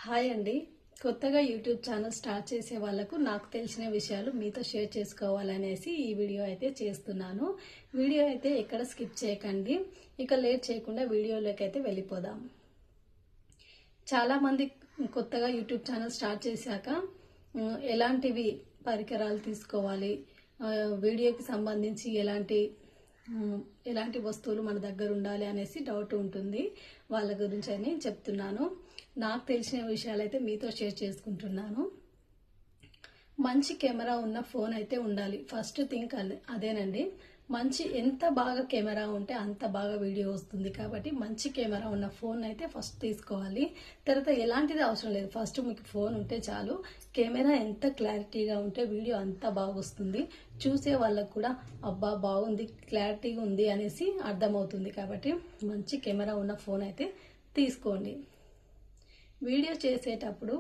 Hi అండి. కొత్తగా YouTube channel start చేసే వాళ్ళకు నాకు తెలిసిన విషయాలు మీతో షేర్ చేసుకోవాలనేసి ఈ వీడియో అయితే చేస్తున్నాను. వీడియో అయితే ఎక్కడ స్కిప్ చేయకండి. ఇక లేట్ చేయకుండా వీడియోలోకి అయితే వెళ్ళిపోదాం. చాలామంది కొత్తగా యూట్యూబ్ ఛానల్ స్టార్ట్ చేశాక ఎలాంటివి పరికరాలు తీసుకోవాలి, వీడియోకి సంబంధించి ఎలాంటి వస్తువులు మన దగ్గర ఉండాలి అనేసి డౌట్ ఉంటుంది. వాళ్ళ గురించి అని చెప్తున్నాను. నాకు తెలిసిన విషయాలైతే మీతో షేర్ చేసుకుంటున్నాను. మంచి కెమెరా ఉన్న ఫోన్ అయితే ఉండాలి. ఫస్ట్ థింక్ అదేనండి. ఎంత బాగా కెమెరా ఉంటే అంత బాగా వీడియో వస్తుంది. కాబట్టి మంచి కెమెరా ఉన్న ఫోన్ అయితే ఫస్ట్ తీసుకోవాలి. తర్వాత ఎలాంటిది అవసరం లేదు. ఫస్ట్ మీకు ఫోన్ ఉంటే చాలు. కెమెరా ఎంత క్లారిటీగా ఉంటే వీడియో అంత బాగా వస్తుంది. చూసే వాళ్ళకు కూడా అబ్బా బాగుంది, క్లారిటీగా ఉంది అనేసి అర్థమవుతుంది. కాబట్టి మంచి కెమెరా ఉన్న ఫోన్ అయితే తీసుకోండి. వీడియో చేసేటప్పుడు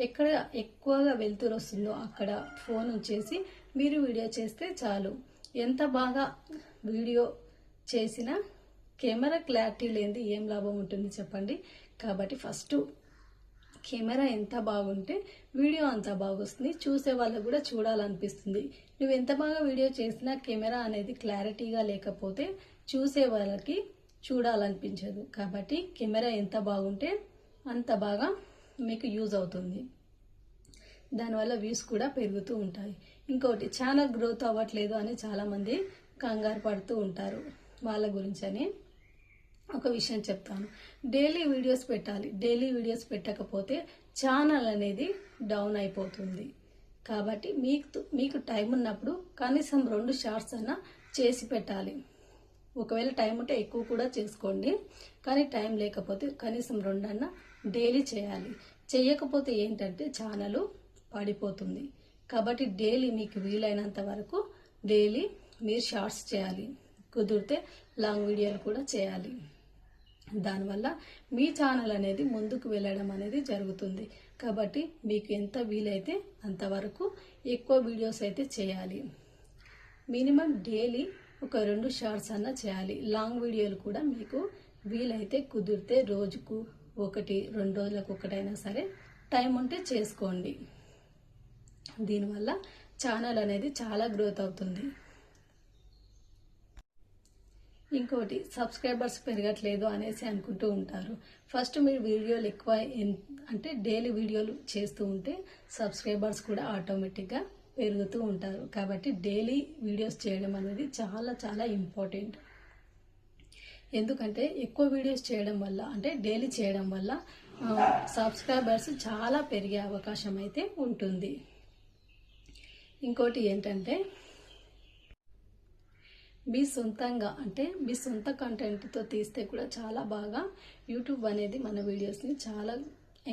ఎక్కడ ఎక్కువగా వెలుతురు వస్తుందో అక్కడ ఫోన్ ఉంచేసి మీరు వీడియో చేస్తే చాలు. ఎంత బాగా వీడియో చేసినా కెమెరా క్లారిటీ లేనిది ఏం లాభం ఉంటుంది చెప్పండి. కాబట్టి ఫస్ట్ కెమెరా ఎంత బాగుంటే వీడియో అంత బాగొస్తుంది. చూసే వాళ్ళకు కూడా చూడాలనిపిస్తుంది. నువ్వు ఎంత బాగా వీడియో చేసినా కెమెరా అనేది క్లారిటీగా లేకపోతే చూసే వాళ్ళకి చూడాలనిపించదు. కాబట్టి కెమెరా ఎంత బాగుంటే అంత బాగా మీకు యూజ్ అవుతుంది. దానివల్ల వ్యూస్ కూడా పెరుగుతూ ఉంటాయి. ఇంకోటి, ఛానల్ గ్రోత్ అవ్వట్లేదు అని చాలామంది కంగారు పడుతూ ఉంటారు. వాళ్ళ గురించి అని ఒక విషయం చెప్తాను. డైలీ వీడియోస్ పెట్టాలి. డైలీ వీడియోస్ పెట్టకపోతే ఛానల్ అనేది డౌన్ అయిపోతుంది. కాబట్టి మీకు టైం ఉన్నప్పుడు కనీసం 2 షార్ట్స్ అన్నా చేసి పెట్టాలి. ఒకవేళ టైం ఉంటే ఎక్కువ కూడా చేసుకోండి. కానీ టైం లేకపోతే కనీసం 2 అన్నా డైలీ చేయాలి. చేయకపోతే ఏంటంటే ఛానల్ పడిపోతుంది. కాబట్టి డైలీ మీకు వీలైనంత వరకు డైలీ మీరు షార్ట్స్ చేయాలి. కుదిరితే లాంగ్ వీడియోలు కూడా చేయాలి. దానివల్ల మీ ఛానల్ అనేది ముందుకు వెళ్ళడం అనేది జరుగుతుంది. కాబట్టి మీకు ఎంత వీలైతే అంతవరకు ఎక్కువ వీడియోస్ అయితే చేయాలి. మినిమం డైలీ ఒక 2 షార్ట్స్ అన్నా చేయాలి. లాంగ్ వీడియోలు కూడా మీకు వీలైతే కుదిరితే రోజుకు 1-2 రోజులకు ఒకటైనా సరే టైం ఉంటే చేసుకోండి. దీనివల్ల ఛానల్ అనేది చాలా గ్రోత్ అవుతుంది. ఇంకోటి, సబ్స్క్రైబర్స్ పెరగట్లేదు అనేసి అనుకుంటూ ఉంటారు. ఫస్ట్ మీరు వీడియోలు ఎక్కువ అంటే డైలీ వీడియోలు చేస్తూ ఉంటే సబ్స్క్రైబర్స్ కూడా ఆటోమేటిక్గా పెరుగుతూ ఉంటారు. కాబట్టి డైలీ వీడియోస్ చేయడం అనేది చాలా చాలా ఇంపార్టెంట్. ఎందుకంటే ఎక్కువ వీడియోస్ చేయడం వల్ల, అంటే డైలీ చేయడం వల్ల సబ్స్క్రైబర్స్ చాలా పెరిగే అవకాశం అయితే ఉంటుంది. ఇంకోటి ఏంటంటే, మీ సొంతంగా అంటే మీ సొంత కంటెంట్తో తీస్తే కూడా చాలా బాగా యూట్యూబ్ అనేది మన వీడియోస్ని చాలా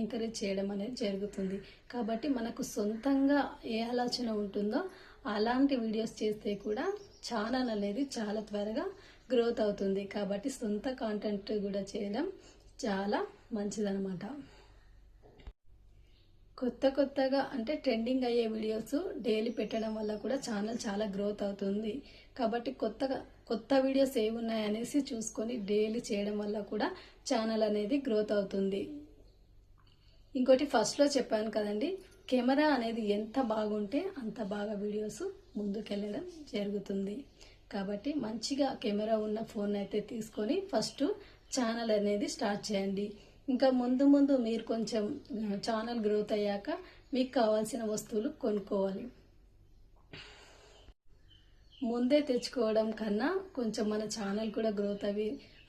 ఎంకరేజ్ చేయడం అనేది జరుగుతుంది. కాబట్టి మనకు సొంతంగా ఏ ఆలోచన ఉంటుందో అలాంటి వీడియోస్ చేస్తే కూడా ఛానల్ అనేది చాలా త్వరగా గ్రోత్ అవుతుంది. కాబట్టి సొంత కాంటెంట్ కూడా చేయడం చాలా మంచిదన్నమాట. కొత్తగా అంటే ట్రెండింగ్ అయ్యే వీడియోస్ డైలీ పెట్టడం వల్ల కూడా ఛానల్ చాలా గ్రోత్ అవుతుంది. కాబట్టి కొత్త వీడియోస్ ఏవి ఉన్నాయనేసి చూసుకొని డైలీ చేయడం వల్ల కూడా ఛానల్ అనేది గ్రోత్ అవుతుంది. ఇంకోటి, ఫస్ట్లో చెప్పాను కదండి, కెమెరా అనేది ఎంత బాగుంటే అంత బాగా వీడియోస్ ముందుకెళ్ళడం జరుగుతుంది. కాబట్టి మంచిగా కెమెరా ఉన్న ఫోన్ అయితే తీసుకొని ఫస్ట్ ఛానల్ అనేది స్టార్ట్ చేయండి. ఇంకా ముందు మీరు కొంచెం ఛానల్ గ్రోత్ అయ్యాక మీకు కావాల్సిన వస్తువులు కొనుక్కోవాలి. ముందే తెచ్చుకోవడం కన్నా కొంచెం మన ఛానల్ కూడా గ్రోత్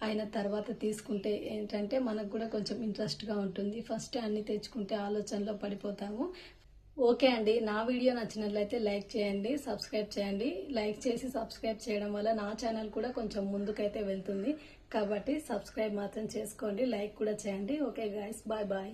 అయిన తర్వాత తీసుకుంటే ఏంటంటే మనకు కూడా కొంచెం ఇంట్రెస్ట్గా ఉంటుంది. ఫస్ట్ అన్ని తెచ్చుకుంటే ఆలోచనలో పడిపోతాము. ఓకే అండి, నా వీడియో నచ్చినట్లయితే లైక్ చేయండి, సబ్స్క్రైబ్ చేయండి. లైక్ చేసి సబ్స్క్రైబ్ చేయడం వల్ల నా ఛానల్ కూడా కొంచెం ముందుకైతే వెళ్తుంది. కాబట్టి సబ్స్క్రైబ్ మాత్రం చేసుకోండి, లైక్ కూడా చేయండి. Okay guys, bye bye.